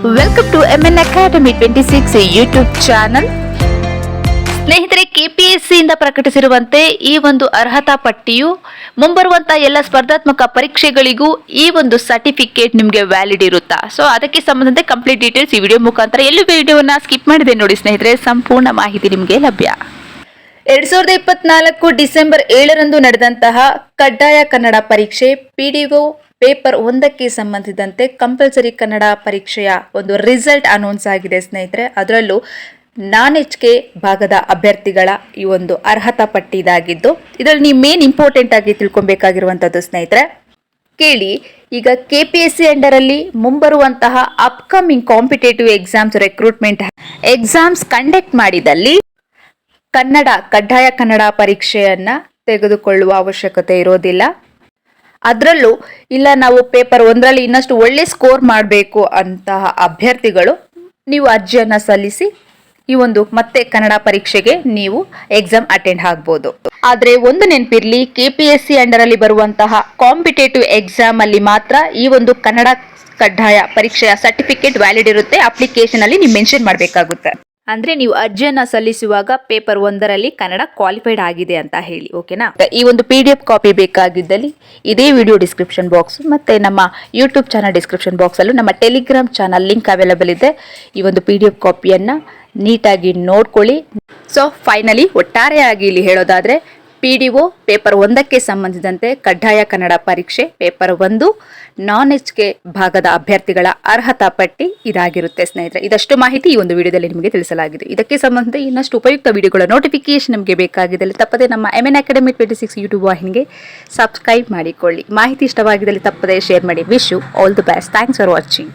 Welcome to MN Academy 26 YouTube channel. ಸ್ನೇಹಿತರೆ, KPSC ಇಂದ ಪ್ರಕಟಿಸಿರುವಂತೆ ಈ ಒಂದು ಅರ್ಹತಾ ಪಟ್ಟಿಯು ಮುಂಬರುವಂತಹ ಎಲ್ಲ ಸ್ಪರ್ಧಾತ್ಮಕ ಪರೀಕ್ಷೆಗಳಿಗೂ ಈ ಒಂದು ಸರ್ಟಿಫಿಕೇಟ್ ನಿಮಗೆ ವ್ಯಾಲಿಡ್ ಇರುತ್ತಾ? ಸೊ ಅದಕ್ಕೆ ಸಂಬಂಧಂತೆ ಕಂಪ್ಲೀಟ್ ಡೀಟೇಲ್ಸ್ ಈ ವಿಡಿಯೋ ಮುಖಾಂತರ ಎಲ್ಲೂ ವಿಡಿಯೋನ ಸ್ಕಿಪ್ ಮಾಡಿದೆ ನೋಡಿ ಸ್ನೇಹಿತರೆ, ಸಂಪೂರ್ಣ ಮಾಹಿತಿ ನಿಮಗೆ ಲಭ್ಯ. 2024 ಡಿಸೆಂಬರ್ 7ರಂದು ನಡೆದಂತಹ ಕಡ್ಡಾಯ ಕನ್ನಡ ಪರೀಕ್ಷೆ PDO ಪೇಪರ್ 1ಕ್ಕೆ ಸಂಬಂಧಿಸಿದಂತೆ ಕಂಪಲ್ಸರಿ ಕನ್ನಡ ಪರೀಕ್ಷೆಯ ಒಂದು ರಿಸಲ್ಟ್ ಅನೌನ್ಸ್ ಆಗಿದೆ ಸ್ನೇಹಿತರೆ. ಅದರಲ್ಲೂ NaN-HK ಭಾಗದ ಅಭ್ಯರ್ಥಿಗಳ ಈ ಒಂದು ಅರ್ಹತಾ ಪಟ್ಟಿ ಇದಾಗಿದ್ದು, ಇದರಲ್ಲಿ ನೀವು ಮೇನ್ ಇಂಪಾರ್ಟೆಂಟ್ ಆಗಿ ತಿಳ್ಕೊಬೇಕಾಗಿರುವಂಥದ್ದು ಸ್ನೇಹಿತರೆ ಕೇಳಿ. ಈಗ KPSC ಅಂಡರಲ್ಲಿ ಮುಂಬರುವಂತಹ upcoming competitive exams recruitment exams conduct ಮಾಡಿದಲ್ಲಿ ಕಡ್ಡಾಯ ಕನ್ನಡ ಪರೀಕ್ಷೆಯನ್ನ ತೆಗೆದುಕೊಳ್ಳುವ ಅವಶ್ಯಕತೆ ಇರೋದಿಲ್ಲ. ಅದರಲ್ಲೂ ಇಲ್ಲ ನಾವು ಪೇಪರ್ 1ರಲ್ಲಿ ಇನ್ನಷ್ಟು ಒಳ್ಳೆ ಸ್ಕೋರ್ ಮಾಡಬೇಕು ಅಂತಹ ಅಭ್ಯರ್ಥಿಗಳು ನೀವು ಅರ್ಜಿಯನ್ನು ಸಲ್ಲಿಸಿ ಈ ಒಂದು ಮತ್ತೆ ಕನ್ನಡ ಪರೀಕ್ಷೆಗೆ ನೀವು ಎಕ್ಸಾಮ್ ಅಟೆಂಡ್ ಆಗ್ಬೋದು. ಆದರೆ ಒಂದು ನೆನಪಿರ್ಲಿ, KPSC ಅಂಡರಲ್ಲಿ ಬರುವಂತಹ ಕಾಂಪಿಟೇಟಿವ್ ಎಕ್ಸಾಮ್ ಅಲ್ಲಿ ಮಾತ್ರ ಈ ಒಂದು ಕನ್ನಡ ಕಡ್ಡಾಯ ಪರೀಕ್ಷೆಯ ಸರ್ಟಿಫಿಕೇಟ್ ವ್ಯಾಲಿಡ್ ಇರುತ್ತೆ. ಅಪ್ಲಿಕೇಶನ್ ಅಲ್ಲಿ ನೀವು ಮೆನ್ಷನ್ ಮಾಡಬೇಕಾಗುತ್ತೆ. ಅಂದ್ರೆ ನೀವು ಅರ್ಜಿಯನ್ನ ಸಲ್ಲಿಸುವಾಗ ಪೇಪರ್ 1ರಲ್ಲಿ ಕನ್ನಡ ಕ್ವಾಲಿಫೈಡ್ ಆಗಿದೆ ಅಂತ ಹೇಳಿ, ಓಕೆನಾ? ಈ ಒಂದು PDF ಕಾಪಿ ಬೇಕಾಗಿದ್ದಲ್ಲಿ ಇದೇ ವಿಡಿಯೋ ಡಿಸ್ಕ್ರಿಪ್ಷನ್ ಬಾಕ್ಸ್ ಮತ್ತೆ ನಮ್ಮ ಯೂಟ್ಯೂಬ್ ಚಾನಲ್ ಡಿಸ್ಕ್ರಿಪ್ಷನ್ ಬಾಕ್ಸ್ ಅಲ್ಲೂ ನಮ್ಮ ಟೆಲಿಗ್ರಾಮ್ ಚಾನಲ್ ಲಿಂಕ್ ಅವೈಲೇಬಲ್ ಇದೆ. ಈ ಒಂದು PDF ಕಾಪಿಯನ್ನ ನೀಟಾಗಿ ನೋಡ್ಕೊಳ್ಳಿ. ಸೊ ಫೈನಲಿ ಒಟ್ಟಾರೆಯಾಗಿ ಇಲ್ಲಿ ಹೇಳೋದಾದ್ರೆ PDO ಪೇಪರ್ 1ಕ್ಕೆ ಸಂಬಂಧಿಸಿದಂತೆ ಕಡ್ಡಾಯ ಕನ್ನಡ ಪರೀಕ್ಷೆ ಪೇಪರ್ 1 NaN-HK ಭಾಗದ ಅಭ್ಯರ್ಥಿಗಳ ಅರ್ಹತಾ ಪಟ್ಟಿ ಇದಾಗಿರುತ್ತೆ ಸ್ನೇಹಿತರೆ. ಇದಷ್ಟು ಮಾಹಿತಿ ಈ ಒಂದು ವಿಡಿಯೋದಲ್ಲಿ ನಿಮಗೆ ತಿಳಿಸಲಾಗಿದೆ. ಇದಕ್ಕೆ ಸಂಬಂಧಿಸಿದ ಇನ್ನಷ್ಟು ಉಪಯುಕ್ತ ವಿಡಿಯೋಗಳ ನೋಟಿಫಿಕೇಶನ್ ನಿಮಗೆ ಬೇಕಾಗಿದ್ದಲ್ಲಿ ತಪ್ಪದೆ ನಮ್ಮ MN Academy 26 ಯೂಟ್ಯೂಬ್ ವಾಹಿನಿಗೆ ಸಬ್ಸ್ಕ್ರೈಬ್ ಮಾಡಿಕೊಳ್ಳಿ. ಮಾಹಿತಿ ಇಷ್ಟವಾಗಿದ್ದಲ್ಲಿ ತಪ್ಪದೆ ಶೇರ್ ಮಾಡಿ. Wish you all the best. Thanks for watching.